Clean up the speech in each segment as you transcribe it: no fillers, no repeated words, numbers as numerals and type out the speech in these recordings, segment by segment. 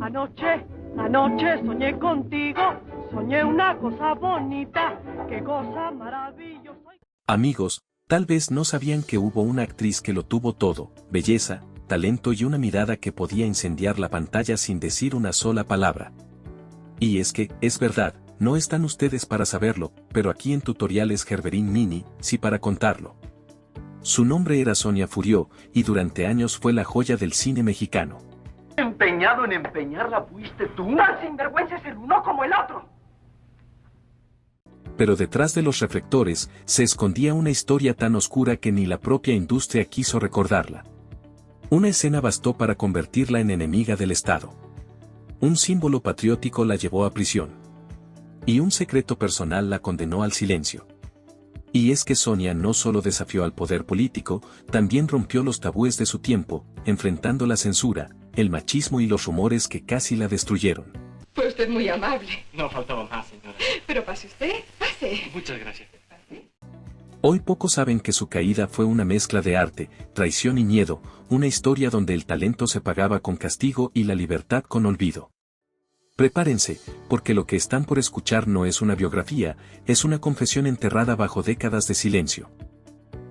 Anoche soñé contigo, soñé una cosa bonita, qué cosa maravillosa. Amigos, tal vez no sabían que hubo una actriz que lo tuvo todo, belleza, talento y una mirada que podía incendiar la pantalla sin decir una sola palabra. Y es que, es verdad, no están ustedes para saberlo, pero aquí en Tutoriales Gerberín Mini, sí para contarlo. Su nombre era Sonia Furió, y durante años fue la joya del cine mexicano. ¿Empeñado en empeñarla fuiste tú? Tan sinvergüenza es el uno como el otro. Pero detrás de los reflectores, se escondía una historia tan oscura que ni la propia industria quiso recordarla. Una escena bastó para convertirla en enemiga del Estado. Un símbolo patriótico la llevó a prisión. Y un secreto personal la condenó al silencio. Y es que Sonia no solo desafió al poder político, también rompió los tabúes de su tiempo, enfrentando la censura, el machismo y los rumores que casi la destruyeron. Fue usted muy amable. No faltaba más, señora. Pero pase usted, pase. Muchas gracias. Hoy pocos saben que su caída fue una mezcla de arte, traición y miedo, una historia donde el talento se pagaba con castigo y la libertad con olvido. Prepárense, porque lo que están por escuchar no es una biografía, es una confesión enterrada bajo décadas de silencio.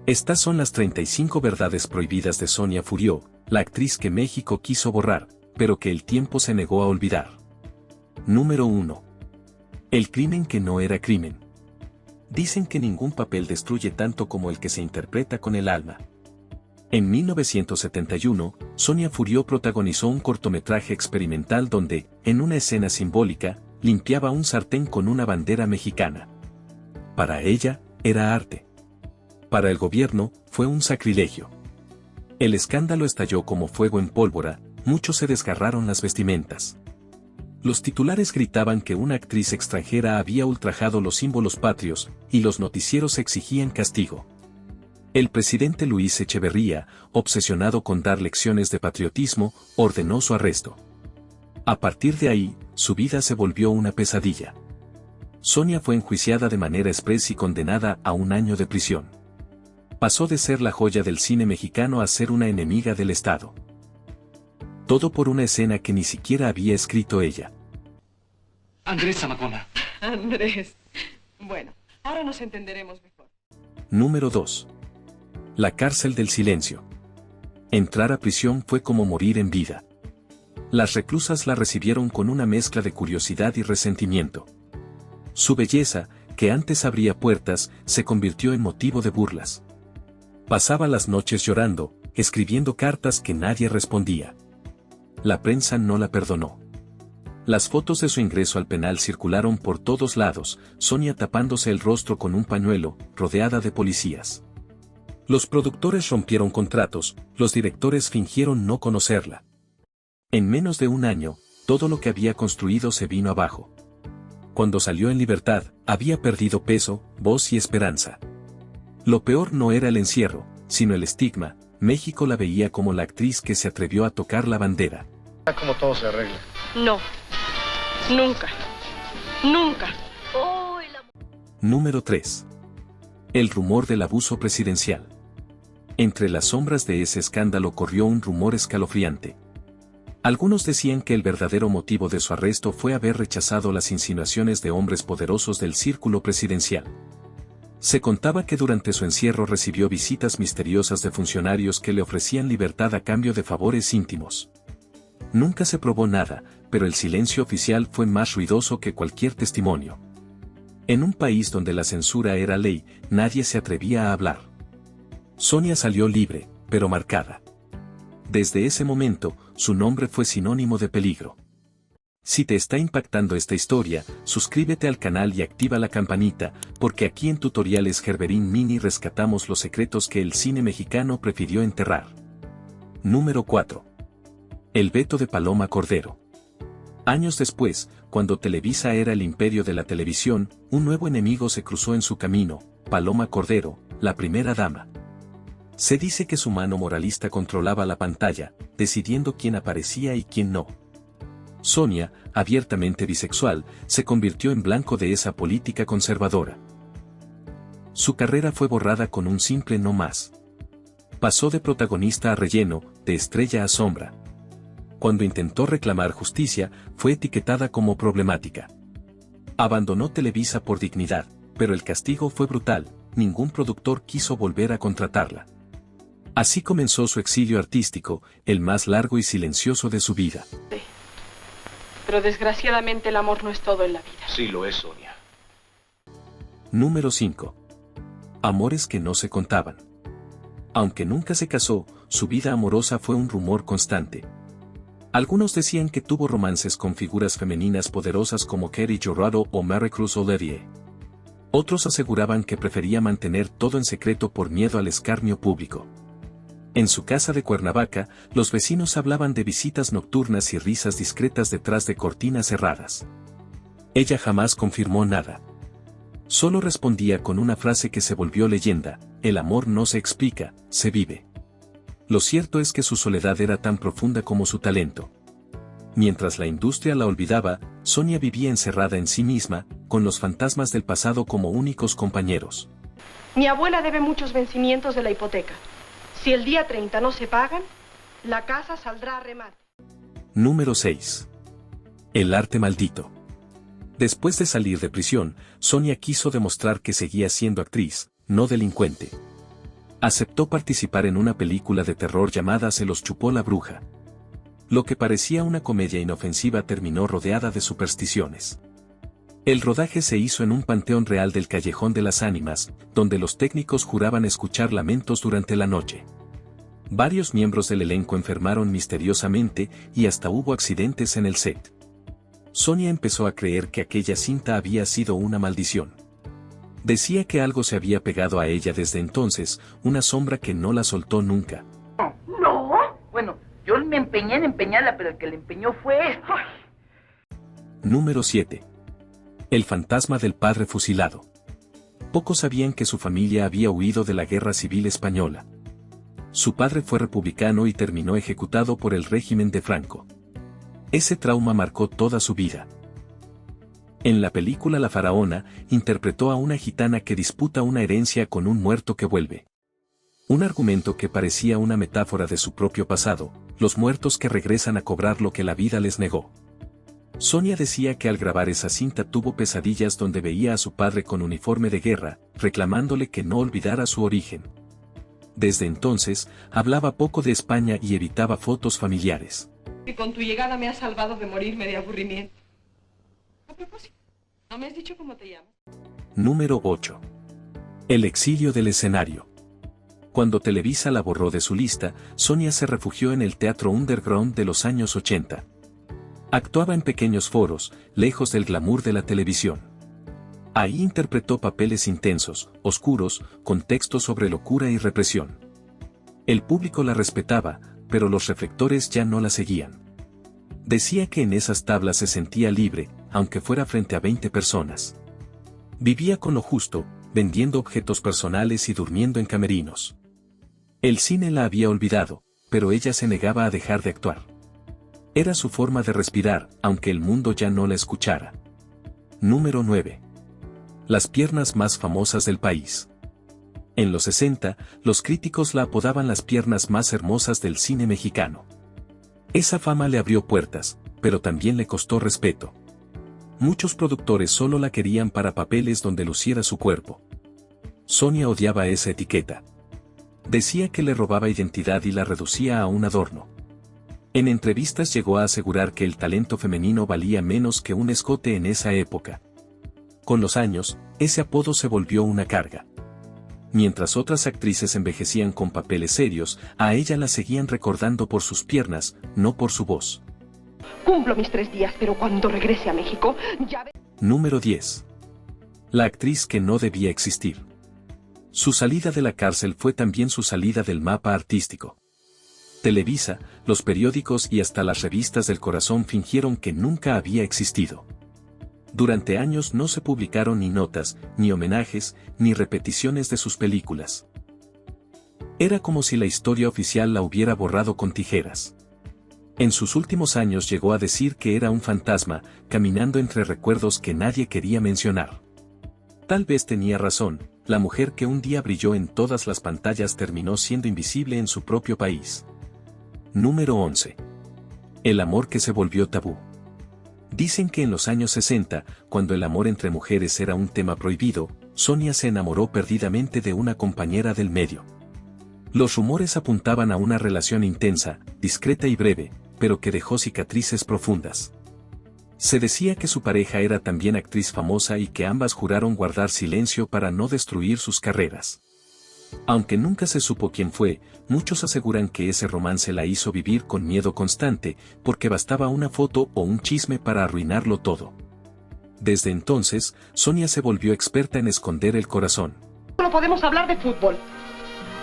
Estas son las 35 verdades prohibidas de Sonia Furió, la actriz que México quiso borrar, pero que el tiempo se negó a olvidar. Número 1. El crimen que no era crimen. Dicen que ningún papel destruye tanto como el que se interpreta con el alma. En 1971, Sonia Furió protagonizó un cortometraje experimental donde, en una escena simbólica, limpiaba un sartén con una bandera mexicana. Para ella, era arte. Para el gobierno, fue un sacrilegio. El escándalo estalló como fuego en pólvora, muchos se desgarraron las vestimentas. Los titulares gritaban que una actriz extranjera había ultrajado los símbolos patrios, y los noticieros exigían castigo. El presidente Luis Echeverría, obsesionado con dar lecciones de patriotismo, ordenó su arresto. A partir de ahí, su vida se volvió una pesadilla. Sonia fue enjuiciada de manera express y condenada a 1 año de prisión. Pasó de ser la joya del cine mexicano a ser una enemiga del Estado. Todo por una escena que ni siquiera había escrito ella. Andrés Zamacona. Andrés. Bueno, ahora nos entenderemos mejor. Número 2. La cárcel del silencio. Entrar a prisión fue como morir en vida. Las reclusas la recibieron con una mezcla de curiosidad y resentimiento. Su belleza, que antes abría puertas, se convirtió en motivo de burlas. Pasaba las noches llorando, escribiendo cartas que nadie respondía. La prensa no la perdonó. Las fotos de su ingreso al penal circularon por todos lados, Sonia tapándose el rostro con un pañuelo, rodeada de policías. Los productores rompieron contratos, los directores fingieron no conocerla. En menos de 1 año, todo lo que había construido se vino abajo. Cuando salió en libertad, había perdido peso, voz y esperanza. Lo peor no era el encierro, sino el estigma. México la veía como la actriz que se atrevió a tocar la bandera. Como todo se arregla. No. Nunca. Nunca. Número 3. El rumor del abuso presidencial. Entre las sombras de ese escándalo corrió un rumor escalofriante. Algunos decían que el verdadero motivo de su arresto fue haber rechazado las insinuaciones de hombres poderosos del círculo presidencial. Se contaba que durante su encierro recibió visitas misteriosas de funcionarios que le ofrecían libertad a cambio de favores íntimos. Nunca se probó nada, pero el silencio oficial fue más ruidoso que cualquier testimonio. En un país donde la censura era ley, nadie se atrevía a hablar. Sonia salió libre, pero marcada. Desde ese momento, su nombre fue sinónimo de peligro. Si te está impactando esta historia, suscríbete al canal y activa la campanita, porque aquí en Tutoriales Gerberín Mini rescatamos los secretos que el cine mexicano prefirió enterrar. Número 4. El veto de Paloma Cordero. Años después, cuando Televisa era el imperio de la televisión, un nuevo enemigo se cruzó en su camino, Paloma Cordero, la primera dama. Se dice que su mano moralista controlaba la pantalla, decidiendo quién aparecía y quién no. Sonia, abiertamente bisexual, se convirtió en blanco de esa política conservadora. Su carrera fue borrada con un simple no más. Pasó de protagonista a relleno, de estrella a sombra. Cuando intentó reclamar justicia, fue etiquetada como problemática. Abandonó Televisa por dignidad, pero el castigo fue brutal, ningún productor quiso volver a contratarla. Así comenzó su exilio artístico, el más largo y silencioso de su vida. Pero desgraciadamente el amor no es todo en la vida. Sí lo es, Sonia. Número 5. Amores que no se contaban. Aunque nunca se casó, su vida amorosa fue un rumor constante. Algunos decían que tuvo romances con figuras femeninas poderosas como Kerry Jorrado o Maricruz Olivier. Otros aseguraban que prefería mantener todo en secreto por miedo al escarnio público. En su casa de Cuernavaca, los vecinos hablaban de visitas nocturnas y risas discretas detrás de cortinas cerradas. Ella jamás confirmó nada. Solo respondía con una frase que se volvió leyenda: el amor no se explica, se vive. Lo cierto es que su soledad era tan profunda como su talento. Mientras la industria la olvidaba, Sonia vivía encerrada en sí misma, con los fantasmas del pasado como únicos compañeros. Mi abuela debe muchos vencimientos de la hipoteca. Si el día 30 no se pagan, la casa saldrá a remate. Número 6. El arte maldito. Después de salir de prisión, Sonia quiso demostrar que seguía siendo actriz, no delincuente. Aceptó participar en una película de terror llamada Se los chupó la bruja. Lo que parecía una comedia inofensiva terminó rodeada de supersticiones. El rodaje se hizo en un panteón real del Callejón de las Ánimas, donde los técnicos juraban escuchar lamentos durante la noche. Varios miembros del elenco enfermaron misteriosamente y hasta hubo accidentes en el set. Sonia empezó a creer que aquella cinta había sido una maldición. Decía que algo se había pegado a ella desde entonces, una sombra que no la soltó nunca. No, bueno, yo me empeñé en empeñarla, pero el que la empeñó fue él. Número 7. El fantasma del padre fusilado. Pocos sabían que su familia había huido de la Guerra Civil Española. Su padre fue republicano y terminó ejecutado por el régimen de Franco. Ese trauma marcó toda su vida. En la película La Faraona, interpretó a una gitana que disputa una herencia con un muerto que vuelve. Un argumento que parecía una metáfora de su propio pasado, los muertos que regresan a cobrar lo que la vida les negó. Sonia decía que al grabar esa cinta tuvo pesadillas donde veía a su padre con uniforme de guerra, reclamándole que no olvidara su origen. Desde entonces, hablaba poco de España y evitaba fotos familiares. Y con tu llegada me has salvado de morirme de aburrimiento. A propósito, ¿no me has dicho cómo te llamas? Número 8. El exilio del escenario. Cuando Televisa la borró de su lista, Sonia se refugió en el teatro underground de los años 80. Actuaba en pequeños foros, lejos del glamour de la televisión. Ahí interpretó papeles intensos, oscuros, con textos sobre locura y represión. El público la respetaba, pero los reflectores ya no la seguían. Decía que en esas tablas se sentía libre, aunque fuera frente a 20 personas. Vivía con lo justo, vendiendo objetos personales y durmiendo en camerinos. El cine la había olvidado, pero ella se negaba a dejar de actuar. Era su forma de respirar, aunque el mundo ya no la escuchara. Número 9. Las piernas más famosas del país. En los 60, los críticos la apodaban las piernas más hermosas del cine mexicano. Esa fama le abrió puertas, pero también le costó respeto. Muchos productores solo la querían para papeles donde luciera su cuerpo. Sonia odiaba esa etiqueta. Decía que le robaba identidad y la reducía a un adorno. En entrevistas llegó a asegurar que el talento femenino valía menos que un escote en esa época. Con los años, ese apodo se volvió una carga. Mientras otras actrices envejecían con papeles serios, a ella la seguían recordando por sus piernas, no por su voz. Cumplo mis 3 días, pero cuando regrese a México, ya ve... Número 10. La actriz que no debía existir. Su salida de la cárcel fue también su salida del mapa artístico. Televisa, los periódicos y hasta las revistas del corazón fingieron que nunca había existido. Durante años no se publicaron ni notas, ni homenajes, ni repeticiones de sus películas. Era como si la historia oficial la hubiera borrado con tijeras. En sus últimos años llegó a decir que era un fantasma, caminando entre recuerdos que nadie quería mencionar. Tal vez tenía razón, la mujer que un día brilló en todas las pantallas terminó siendo invisible en su propio país. Número 11. El amor que se volvió tabú. Dicen que en los años 60, cuando el amor entre mujeres era un tema prohibido, Sonia se enamoró perdidamente de una compañera del medio. Los rumores apuntaban a una relación intensa, discreta y breve, pero que dejó cicatrices profundas. Se decía que su pareja era también actriz famosa y que ambas juraron guardar silencio para no destruir sus carreras. Aunque nunca se supo quién fue, muchos aseguran que ese romance la hizo vivir con miedo constante, porque bastaba una foto o un chisme para arruinarlo todo. Desde entonces, Sonia se volvió experta en esconder el corazón. No podemos hablar de fútbol.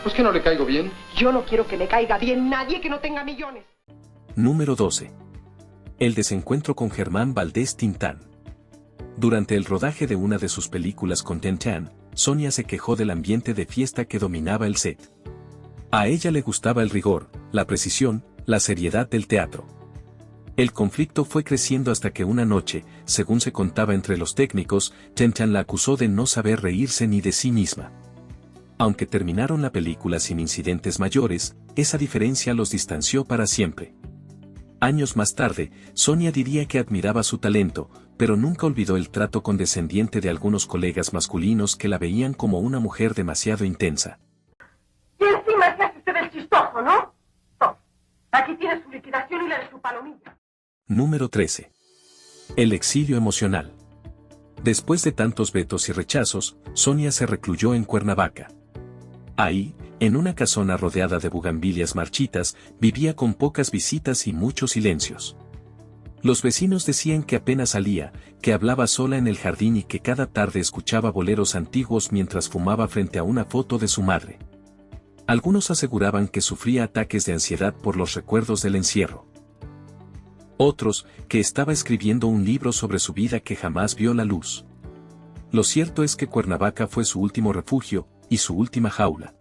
¿Pues que no le caigo bien? Yo no quiero que le caiga bien nadie que no tenga millones. Número 12. El desencuentro con Germán Valdés Tintán. Durante el rodaje de una de sus películas con Tintán, Sonia se quejó del ambiente de fiesta que dominaba el set. A ella le gustaba el rigor, la precisión, la seriedad del teatro. El conflicto fue creciendo hasta que una noche, según se contaba entre los técnicos, Tintán la acusó de no saber reírse ni de sí misma. Aunque terminaron la película sin incidentes mayores, esa diferencia los distanció para siempre. Años más tarde, Sonia diría que admiraba su talento, pero nunca olvidó el trato condescendiente de algunos colegas masculinos que la veían como una mujer demasiado intensa. Y encima se hace usted el chistoso, ¿no? Tome, aquí tiene su liquidación y la de su palomilla. Número 13. El exilio emocional. Después de tantos vetos y rechazos, Sonia se recluyó en Cuernavaca. Ahí, en una casona rodeada de bugambilias marchitas, vivía con pocas visitas y muchos silencios. Los vecinos decían que apenas salía, que hablaba sola en el jardín y que cada tarde escuchaba boleros antiguos mientras fumaba frente a una foto de su madre. Algunos aseguraban que sufría ataques de ansiedad por los recuerdos del encierro. Otros, que estaba escribiendo un libro sobre su vida que jamás vio la luz. Lo cierto es que Cuernavaca fue su último refugio, y su última jaula.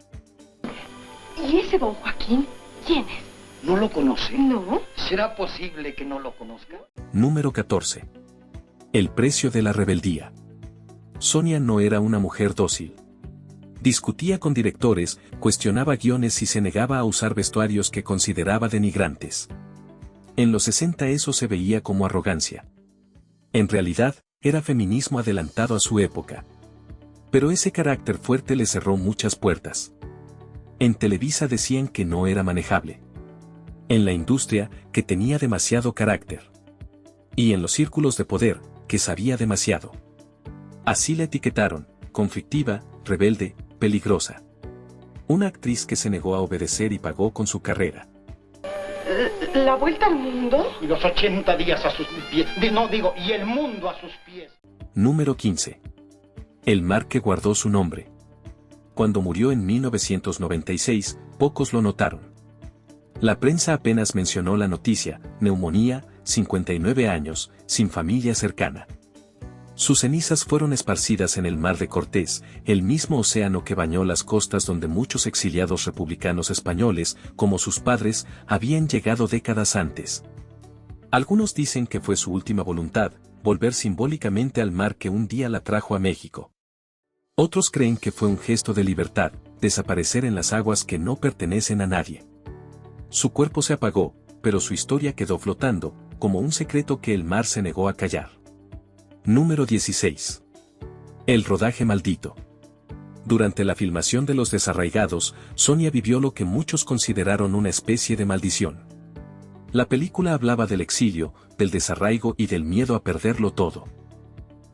¿Y ese don Joaquín? ¿Quién es? ¿No lo conoce? No. ¿Será posible que no lo conozca? Número 14. El precio de la rebeldía. Sonia no era una mujer dócil. Discutía con directores, cuestionaba guiones y se negaba a usar vestuarios que consideraba denigrantes. En los 60 eso se veía como arrogancia. En realidad, era feminismo adelantado a su época. Pero ese carácter fuerte le cerró muchas puertas. En Televisa decían que no era manejable. En la industria, que tenía demasiado carácter. Y en los círculos de poder, que sabía demasiado. Así la etiquetaron, conflictiva, rebelde, peligrosa. Una actriz que se negó a obedecer y pagó con su carrera. ¿La vuelta al mundo? Y los 80 días a sus pies. Y el mundo a sus pies. Número 15. El mar que guardó su nombre. Cuando murió en 1996, pocos lo notaron. La prensa apenas mencionó la noticia: neumonía, 59 años, sin familia cercana. Sus cenizas fueron esparcidas en el Mar de Cortés, el mismo océano que bañó las costas donde muchos exiliados republicanos españoles, como sus padres, habían llegado décadas antes. Algunos dicen que fue su última voluntad, volver simbólicamente al mar que un día la trajo a México. Otros creen que fue un gesto de libertad, desaparecer en las aguas que no pertenecen a nadie. Su cuerpo se apagó, pero su historia quedó flotando, como un secreto que el mar se negó a callar. Número 16. El rodaje maldito. Durante la filmación de Los Desarraigados, Sonia vivió lo que muchos consideraron una especie de maldición. La película hablaba del exilio, del desarraigo y del miedo a perderlo todo.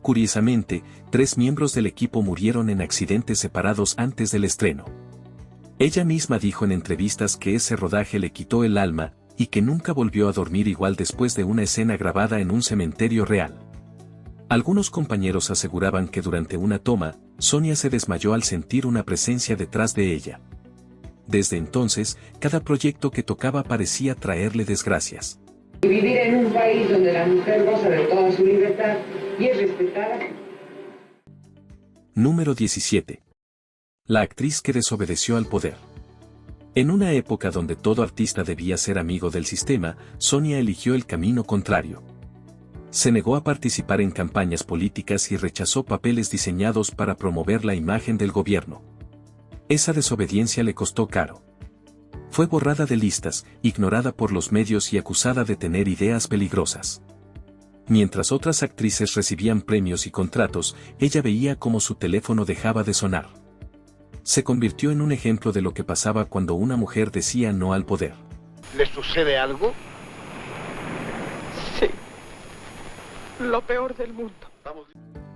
Curiosamente, 3 miembros del equipo murieron en accidentes separados antes del estreno. Ella misma dijo en entrevistas que ese rodaje le quitó el alma, y que nunca volvió a dormir igual después de una escena grabada en un cementerio real. Algunos compañeros aseguraban que durante una toma, Sonia se desmayó al sentir una presencia detrás de ella. Desde entonces, cada proyecto que tocaba parecía traerle desgracias. Vivir en un país donde la mujer goza de toda su libertad y es respetada. Número 17. La actriz que desobedeció al poder. En una época donde todo artista debía ser amigo del sistema, Sonia eligió el camino contrario. Se negó a participar en campañas políticas y rechazó papeles diseñados para promover la imagen del gobierno. Esa desobediencia le costó caro. Fue borrada de listas, ignorada por los medios y acusada de tener ideas peligrosas. Mientras otras actrices recibían premios y contratos, ella veía cómo su teléfono dejaba de sonar. Se convirtió en un ejemplo de lo que pasaba cuando una mujer decía no al poder. ¿Le sucede algo? Sí. Lo peor del mundo.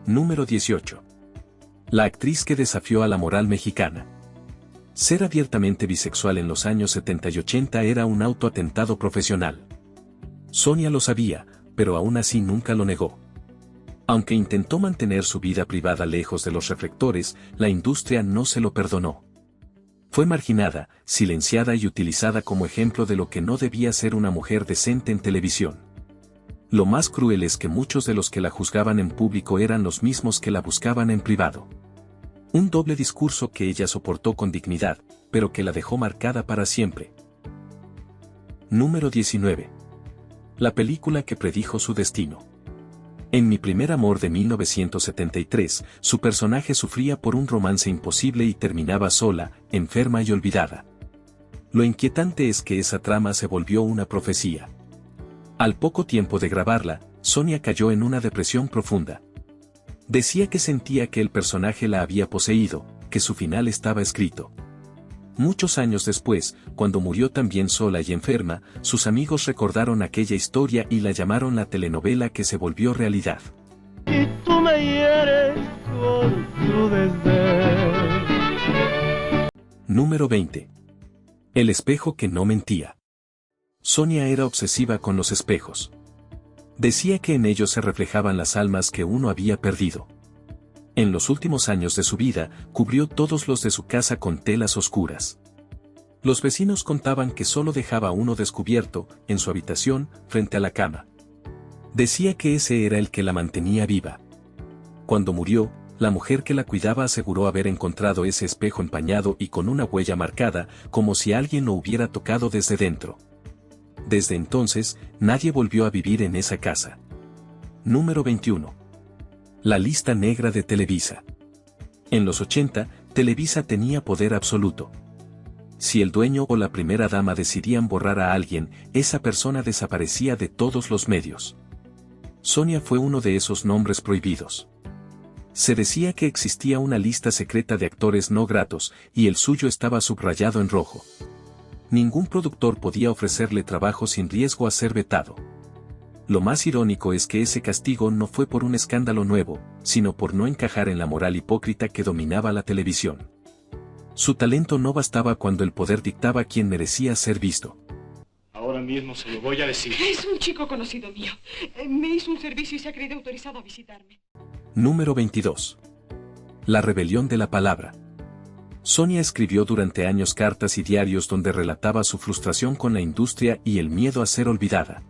Número 18. La actriz que desafió a la moral mexicana. Ser abiertamente bisexual en los años 70 y 80 era un autoatentado profesional. Sonia lo sabía, pero aún así nunca lo negó. Aunque intentó mantener su vida privada lejos de los reflectores, la industria no se lo perdonó. Fue marginada, silenciada y utilizada como ejemplo de lo que no debía ser una mujer decente en televisión. Lo más cruel es que muchos de los que la juzgaban en público eran los mismos que la buscaban en privado. Un doble discurso que ella soportó con dignidad, pero que la dejó marcada para siempre. Número 19. La película que predijo su destino. En Mi primer amor de 1973, su personaje sufría por un romance imposible y terminaba sola, enferma y olvidada. Lo inquietante es que esa trama se volvió una profecía. Al poco tiempo de grabarla, Sonia cayó en una depresión profunda. Decía que sentía que el personaje la había poseído, que su final estaba escrito. Muchos años después, cuando murió también sola y enferma, sus amigos recordaron aquella historia y la llamaron la telenovela que se volvió realidad. Y tú me hieres con tu desdén. Número 20. El espejo que no mentía. Sonia era obsesiva con los espejos. Decía que en ellos se reflejaban las almas que uno había perdido. En los últimos años de su vida, cubrió todos los de su casa con telas oscuras. Los vecinos contaban que solo dejaba uno descubierto, en su habitación, frente a la cama. Decía que ese era el que la mantenía viva. Cuando murió, la mujer que la cuidaba aseguró haber encontrado ese espejo empañado y con una huella marcada, como si alguien lo hubiera tocado desde dentro. Desde entonces, nadie volvió a vivir en esa casa. Número 21. La lista negra de Televisa. En los 80, Televisa tenía poder absoluto. Si el dueño o la primera dama decidían borrar a alguien, esa persona desaparecía de todos los medios. Sonia fue uno de esos nombres prohibidos. Se decía que existía una lista secreta de actores no gratos, y el suyo estaba subrayado en rojo. Ningún productor podía ofrecerle trabajo sin riesgo a ser vetado. Lo más irónico es que ese castigo no fue por un escándalo nuevo, sino por no encajar en la moral hipócrita que dominaba la televisión. Su talento no bastaba cuando el poder dictaba quién merecía ser visto. Ahora mismo se lo voy a decir. Es un chico conocido mío. Me hizo un servicio y se ha creído autorizado a visitarme. Número 22. La rebelión de la palabra. Sonia escribió durante años cartas y diarios donde relataba su frustración con la industria y el miedo a ser olvidada.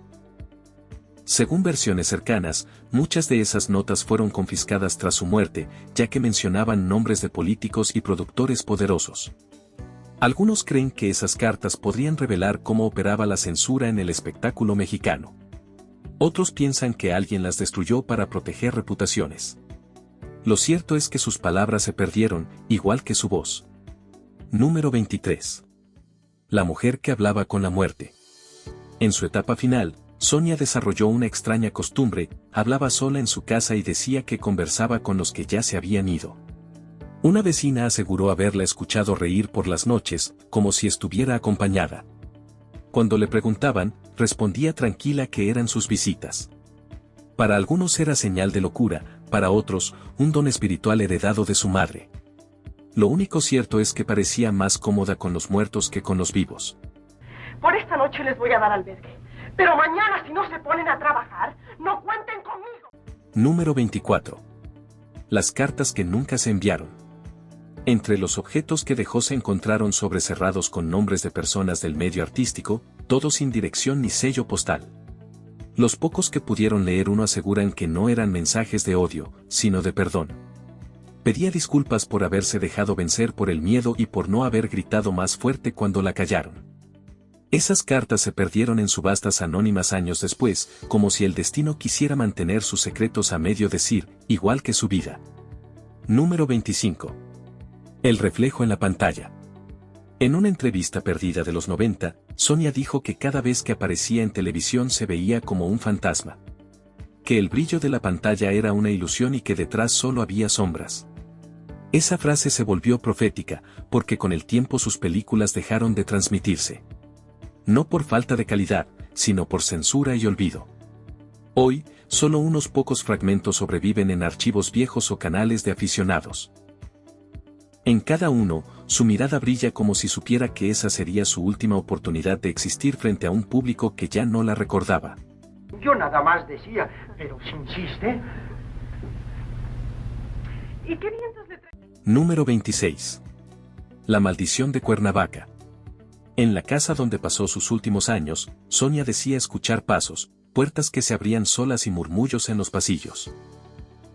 Según versiones cercanas, muchas de esas notas fueron confiscadas tras su muerte, ya que mencionaban nombres de políticos y productores poderosos. Algunos creen que esas cartas podrían revelar cómo operaba la censura en el espectáculo mexicano. Otros piensan que alguien las destruyó para proteger reputaciones. Lo cierto es que sus palabras se perdieron, igual que su voz. Número 23. La mujer que hablaba con la muerte. En su etapa final, Sonia desarrolló una extraña costumbre, hablaba sola en su casa y decía que conversaba con los que ya se habían ido. Una vecina aseguró haberla escuchado reír por las noches, como si estuviera acompañada. Cuando le preguntaban, respondía tranquila que eran sus visitas. Para algunos era señal de locura, para otros, un don espiritual heredado de su madre. Lo único cierto es que parecía más cómoda con los muertos que con los vivos. Por esta noche les voy a dar albergue. Pero mañana, si no se ponen a trabajar, no cuenten conmigo. Número 24. Las cartas que nunca se enviaron. Entre los objetos que dejó se encontraron sobres cerrados con nombres de personas del medio artístico, todos sin dirección ni sello postal. Los pocos que pudieron leer uno aseguran que no eran mensajes de odio, sino de perdón. Pedía disculpas por haberse dejado vencer por el miedo y por no haber gritado más fuerte cuando la callaron. Esas cartas se perdieron en subastas anónimas años después, como si el destino quisiera mantener sus secretos a medio decir, igual que su vida. Número 25. El reflejo en la pantalla. En una entrevista perdida de los 90, Sonia dijo que cada vez que aparecía en televisión se veía como un fantasma. Que el brillo de la pantalla era una ilusión y que detrás solo había sombras. Esa frase se volvió profética, porque con el tiempo sus películas dejaron de transmitirse. No por falta de calidad, sino por censura y olvido. Hoy, solo unos pocos fragmentos sobreviven en archivos viejos o canales de aficionados. En cada uno, su mirada brilla como si supiera que esa sería su última oportunidad de existir frente a un público que ya no la recordaba. Yo nada más decía, pero si insiste. ¿Y qué vientos le trae? Número 26. La maldición de Cuernavaca. En la casa donde pasó sus últimos años, Sonia decía escuchar pasos, puertas que se abrían solas y murmullos en los pasillos.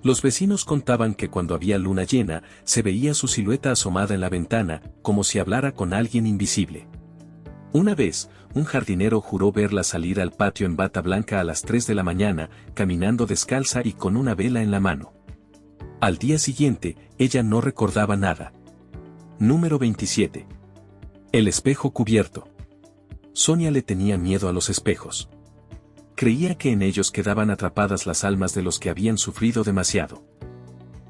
Los vecinos contaban que cuando había luna llena, se veía su silueta asomada en la ventana, como si hablara con alguien invisible. Una vez, un jardinero juró verla salir al patio en bata blanca a las 3 de la mañana, caminando descalza y con una vela en la mano. Al día siguiente, ella no recordaba nada. Número 27. El espejo cubierto. Sonia le tenía miedo a los espejos. Creía que en ellos quedaban atrapadas las almas de los que habían sufrido demasiado.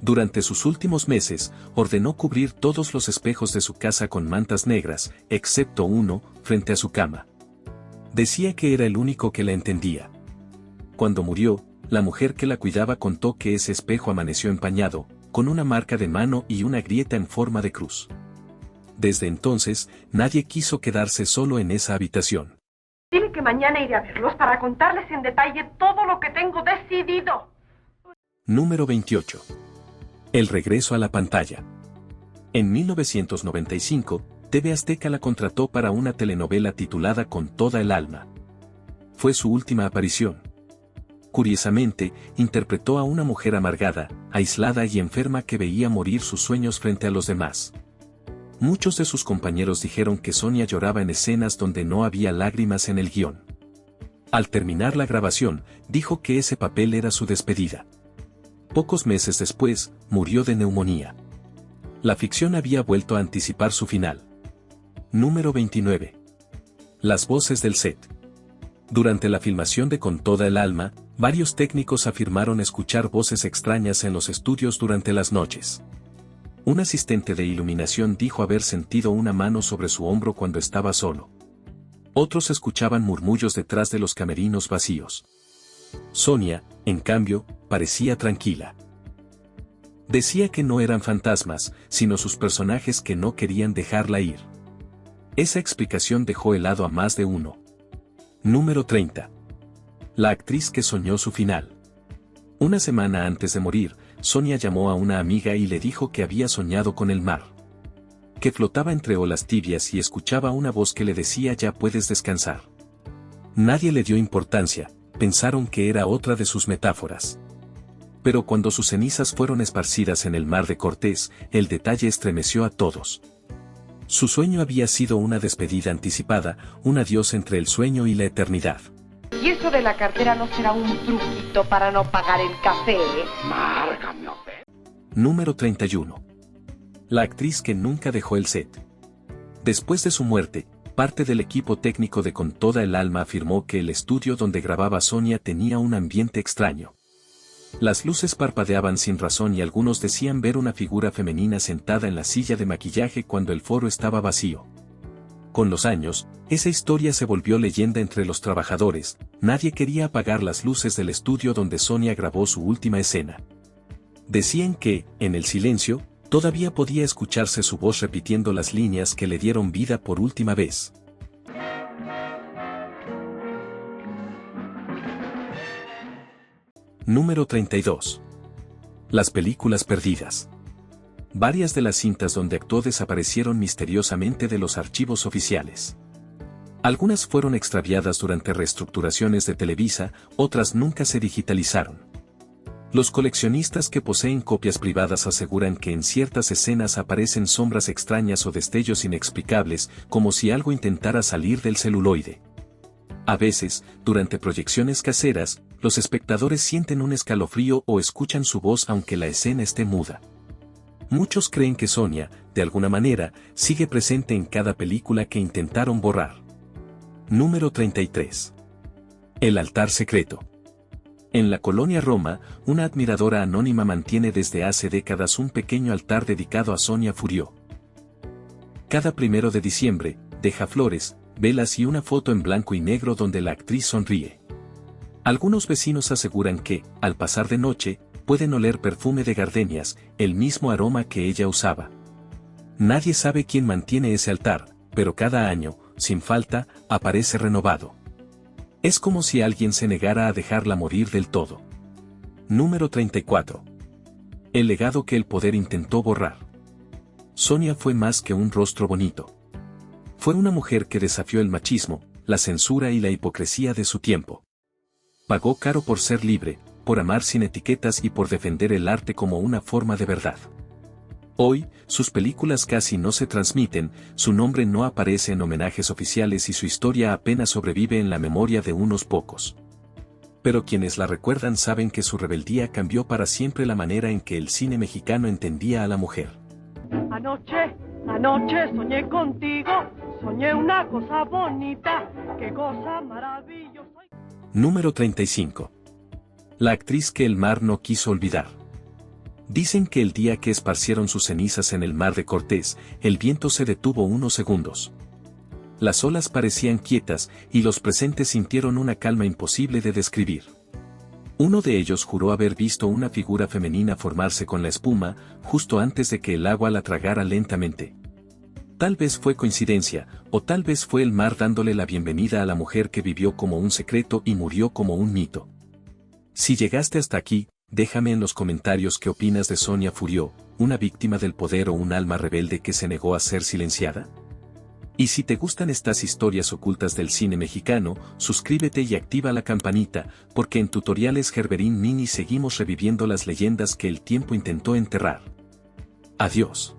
Durante sus últimos meses, ordenó cubrir todos los espejos de su casa con mantas negras, excepto uno, frente a su cama. Decía que era el único que la entendía. Cuando murió, la mujer que la cuidaba contó que ese espejo amaneció empañado, con una marca de mano y una grieta en forma de cruz. Desde entonces, nadie quiso quedarse solo en esa habitación. Dile que mañana iré a verlos para contarles en detalle todo lo que tengo decidido. Número 28. El regreso a la pantalla. En 1995, TV Azteca la contrató para una telenovela titulada Con toda el alma. Fue su última aparición. Curiosamente, interpretó a una mujer amargada, aislada y enferma que veía morir sus sueños frente a los demás. Muchos de sus compañeros dijeron que Sonia lloraba en escenas donde no había lágrimas en el guión. Al terminar la grabación, dijo que ese papel era su despedida. Pocos meses después, murió de neumonía. La ficción había vuelto a anticipar su final. Número 29. Las voces del set. Durante la filmación de Con toda el alma, varios técnicos afirmaron escuchar voces extrañas en los estudios durante las noches. Un asistente de iluminación dijo haber sentido una mano sobre su hombro cuando estaba solo. Otros escuchaban murmullos detrás de los camerinos vacíos. Sonia, en cambio, parecía tranquila. Decía que no eran fantasmas, sino sus personajes que no querían dejarla ir. Esa explicación dejó helado a más de uno. Número 30. La actriz que soñó su final. Una semana antes de morir, Sonia llamó a una amiga y le dijo que había soñado con el mar. Que flotaba entre olas tibias y escuchaba una voz que le decía ya puedes descansar. Nadie le dio importancia, pensaron que era otra de sus metáforas. Pero cuando sus cenizas fueron esparcidas en el mar de Cortés, el detalle estremeció a todos. Su sueño había sido una despedida anticipada, un adiós entre el sueño y la eternidad. Y eso de la cartera no será un truquito para no pagar el café. Número 31. La actriz que nunca dejó el set. Después de su muerte, parte del equipo técnico de Con toda el alma afirmó que el estudio donde grababa Sonia tenía un ambiente extraño. Las luces parpadeaban sin razón y algunos decían ver una figura femenina sentada en la silla de maquillaje cuando el foro estaba vacío. Con los años, esa historia se volvió leyenda entre los trabajadores, nadie quería apagar las luces del estudio donde Sonia grabó su última escena. Decían que, en el silencio, todavía podía escucharse su voz repitiendo las líneas que le dieron vida por última vez. Número 32. Las películas perdidas. Varias de las cintas donde actuó desaparecieron misteriosamente de los archivos oficiales. Algunas fueron extraviadas durante reestructuraciones de Televisa, otras nunca se digitalizaron. Los coleccionistas que poseen copias privadas aseguran que en ciertas escenas aparecen sombras extrañas o destellos inexplicables, como si algo intentara salir del celuloide. A veces, durante proyecciones caseras, los espectadores sienten un escalofrío o escuchan su voz aunque la escena esté muda. Muchos creen que Sonia, de alguna manera, sigue presente en cada película que intentaron borrar. Número 33. El altar secreto. En la colonia Roma, una admiradora anónima mantiene desde hace décadas un pequeño altar dedicado a Sonia Furió. Cada 1 de diciembre, deja flores, velas y una foto en blanco y negro donde la actriz sonríe. Algunos vecinos aseguran que, al pasar de noche, pueden oler perfume de gardenias, el mismo aroma que ella usaba. Nadie sabe quién mantiene ese altar, pero cada año, sin falta, aparece renovado. Es como si alguien se negara a dejarla morir del todo. Número 34. El legado que el poder intentó borrar. Sonia fue más que un rostro bonito. Fue una mujer que desafió el machismo, la censura y la hipocresía de su tiempo. Pagó caro por ser libre, por amar sin etiquetas y por defender el arte como una forma de verdad. Hoy, sus películas casi no se transmiten, su nombre no aparece en homenajes oficiales y su historia apenas sobrevive en la memoria de unos pocos. Pero quienes la recuerdan saben que su rebeldía cambió para siempre la manera en que el cine mexicano entendía a la mujer. Anoche soñé contigo, soñé una cosa bonita, qué cosa maravillosa. Número 35. La actriz que el mar no quiso olvidar. Dicen que el día que esparcieron sus cenizas en el mar de Cortés, el viento se detuvo unos segundos. Las olas parecían quietas y los presentes sintieron una calma imposible de describir. Uno de ellos juró haber visto una figura femenina formarse con la espuma, justo antes de que el agua la tragara lentamente. Tal vez fue coincidencia, o tal vez fue el mar dándole la bienvenida a la mujer que vivió como un secreto y murió como un mito. Si llegaste hasta aquí, déjame en los comentarios qué opinas de Sonia Furió, una víctima del poder o un alma rebelde que se negó a ser silenciada. Y si te gustan estas historias ocultas del cine mexicano, suscríbete y activa la campanita, porque en Tutoriales Gerberín Mini seguimos reviviendo las leyendas que el tiempo intentó enterrar. Adiós.